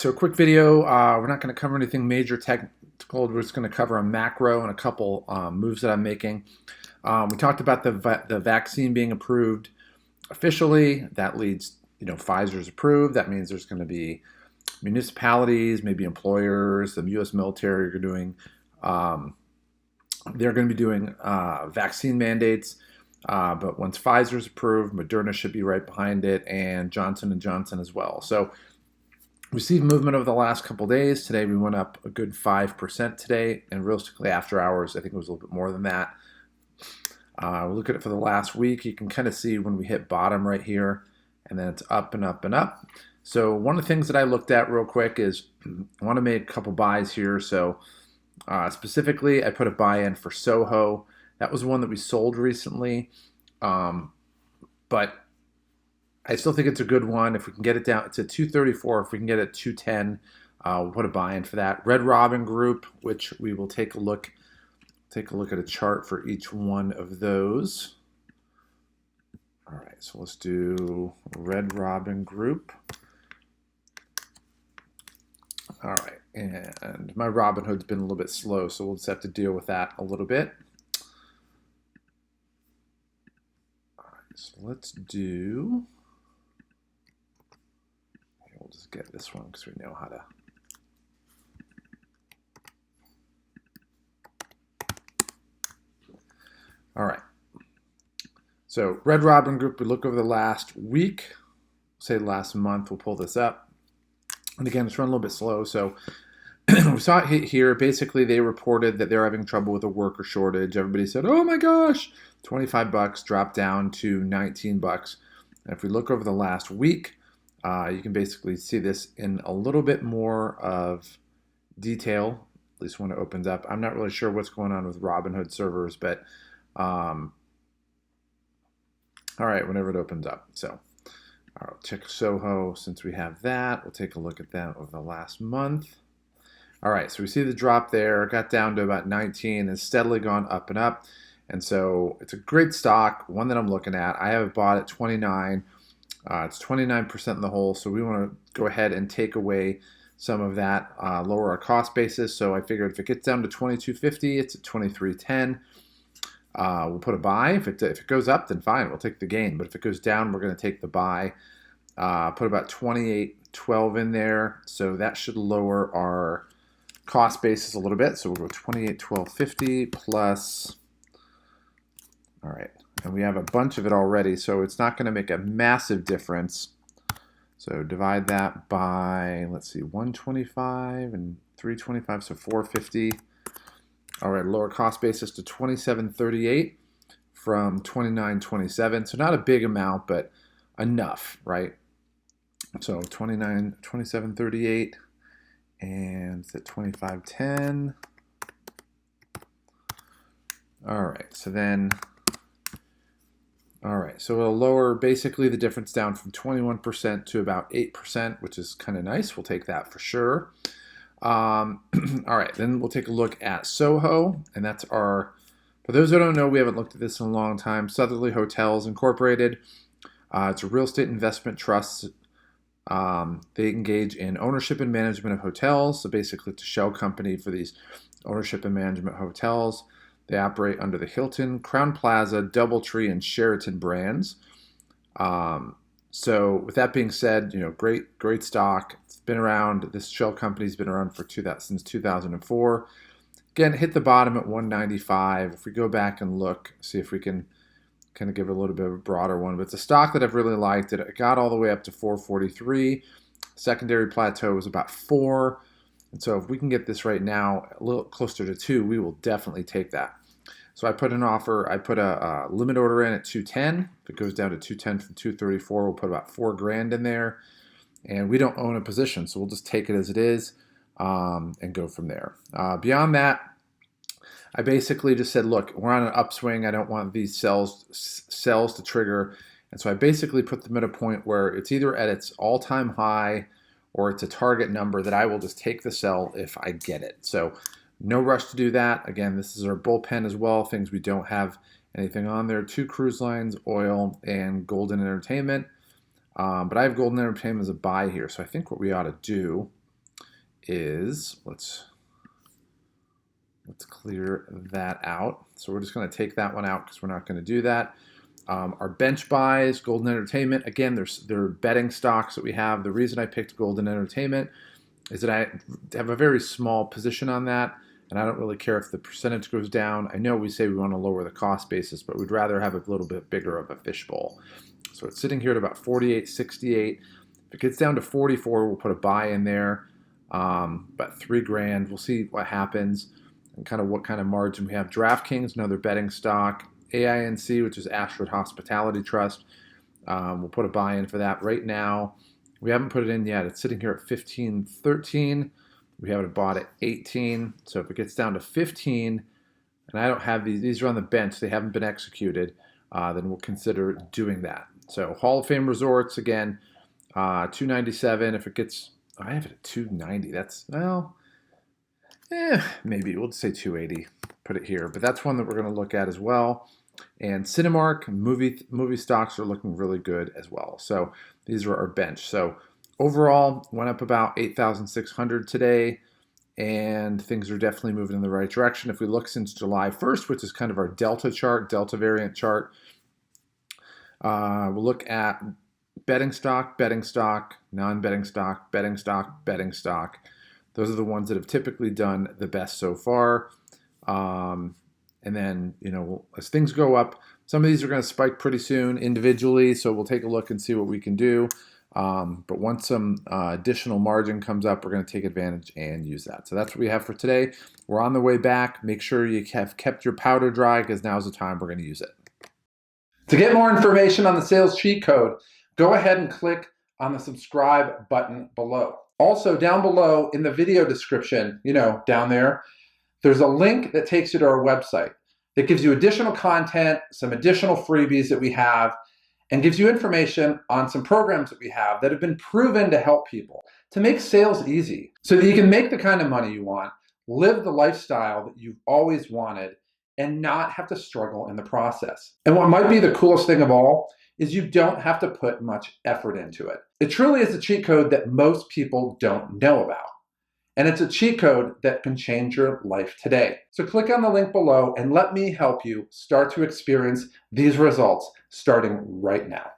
So quick video. We're not going to cover anything major technical. We're just going to cover a macro and a couple moves that I'm making. We talked about the vaccine being approved officially. That leads, Pfizer's approved. That means there's going to be municipalities, maybe employers, the U.S. military are doing. They're going to be doing vaccine mandates. But once Pfizer's approved, Moderna should be right behind it, and Johnson & Johnson as well. So we see movement over the last couple days. Today we went up a good 5% today, and realistically after hours, I think it was a little bit more than that. We look at it for the last week. You can kind of see when we hit bottom right here, and then it's up and up and up. So one of the things that I looked at real quick is I want to make a couple buys here. So specifically, I put a buy in for Soho. That was one that we sold recently, but I still think it's a good one. If we can get it down, it's at 234. If we can get it at 210, we'll put a buy in for that. Red Robin Group, which we will take a look at a chart for each one of those. All right, so let's do Red Robin Group. All right, and my Robinhood's been a little bit slow, so we'll just have to deal with that a little bit. All right, so let's do. We'll just get this one because we know how to. All right. So Red Robin Group, we look over the last week, say last month, we'll pull this up. And again, it's run a little bit slow. So we saw it hit here. Basically, they reported that they're having trouble with a worker shortage. Everybody said, oh my gosh, $25 dropped down to $19. And if we look over the last week, you can basically see this in a little bit more of detail, at least when it opens up. I'm not really sure what's going on with Robinhood servers, but all right, whenever it opens up. So I'll check Soho since we have that. We'll take a look at that over the last month. All right, so we see the drop there. It got down to about 19 and steadily gone up and up. And so it's a great stock, one that I'm looking at. I have bought at 29. It's 29% in the hole, so we want to go ahead and take away some of that, lower our cost basis. So I figured if it gets down to 22.50, it's at 23.10. We'll put a buy. If it goes up, then fine, we'll take the gain. But if it goes down, we're going to take the buy. Put about 28.12 in there, so that should lower our cost basis a little bit. So we'll go 28.12.50 plus. All right, and we have a bunch of it already, so it's not going to make a massive difference. So divide that by, let's see, 125 and 325, so 450. All right, lower cost basis to 27.38 from 29.27. So not a big amount, but enough, right? So 27.38 and it's at 25.10. All right, so then, all right, so it'll lower basically the difference down from 21% to about 8%, which is kind of nice. We'll take that for sure. All right, then we'll take a look at Soho, and that's our, for those who don't know, we haven't looked at this in a long time, Southerly Hotels Incorporated. It's a real estate investment trust. They engage in ownership and management of hotels, so basically it's a shell company for these ownership and management hotels. They operate under the Hilton, Crowne Plaza, DoubleTree, and Sheraton brands. So with that being said, great stock. It's been around. This shell company's been around since 2004. Again, hit the bottom at 195. If we go back and look, see if we can kind of give it a little bit of a broader one. But it's a stock that I've really liked. It got all the way up to 443. Secondary plateau was about 4. And so if we can get this right now a little closer to 2, we will definitely take that. So I put an offer, I put a limit order in at 210. If it goes down to 210 from 234, we'll put about $4,000 in there. And we don't own a position, so we'll just take it as it is and go from there. Beyond that, I basically just said, look, we're on an upswing. I don't want these sells to trigger. And so I basically put them at a point where it's either at its all-time high or it's a target number that I will just take the sell if I get it. So no rush to do that. Again, this is our bullpen as well, things we don't have anything on there. 2 cruise lines, oil, and Golden Entertainment. But I have Golden Entertainment as a buy here, so I think what we ought to do is, let's clear that out. So we're just going to take that one out because we're not going to do that. Our bench buys, Golden Entertainment, again, they're betting stocks that we have. The reason I picked Golden Entertainment is that I have a very small position on that, and I don't really care if the percentage goes down. I know we say we want to lower the cost basis, but we'd rather have a little bit bigger of a fishbowl. So it's sitting here at about 48.68. If it gets down to 44, we'll put a buy in there, about $3 grand. We'll see what happens and kind of what kind of margin we have. DraftKings, another betting stock. AINC, which is Ashford Hospitality Trust. We'll put a buy in for that right now. We haven't put it in yet. It's sitting here at 15.13. We haven't bought at 18. So if it gets down to 15, and I don't have these are on the bench, they haven't been executed, then we'll consider doing that. So Hall of Fame Resorts, again, 297. If it gets, I have it at 290. That's, well, maybe we'll just say 280. Put it here. But that's one that we're going to look at as well. And Cinemark, movie stocks are looking really good as well. So these are our bench. So overall, went up about 8,600 today, and things are definitely moving in the right direction. If we look since July 1st, which is kind of our Delta chart, Delta variant chart, we'll look at betting stock, non-betting stock, betting stock, betting stock. Those are the ones that have typically done the best so far. And then, as things go up, some of these are going to spike pretty soon individually, so we'll take a look and see what we can do. But once some additional margin comes up, we're going to take advantage and use that. So that's what we have for today. We're on the way back. Make sure you have kept your powder dry because now's the time we're going to use it. To get more information on the sales cheat code, go ahead and click on the subscribe button below. Also, down below in the video description, down there, there's a link that takes you to our website that gives you additional content, some additional freebies that we have, and gives you information on some programs that we have that have been proven to help people to make sales easy so that you can make the kind of money you want, live the lifestyle that you've always wanted, and not have to struggle in the process. And what might be the coolest thing of all is you don't have to put much effort into it. It truly is a cheat code that most people don't know about. And it's a cheat code that can change your life today. So click on the link below and let me help you start to experience these results starting right now.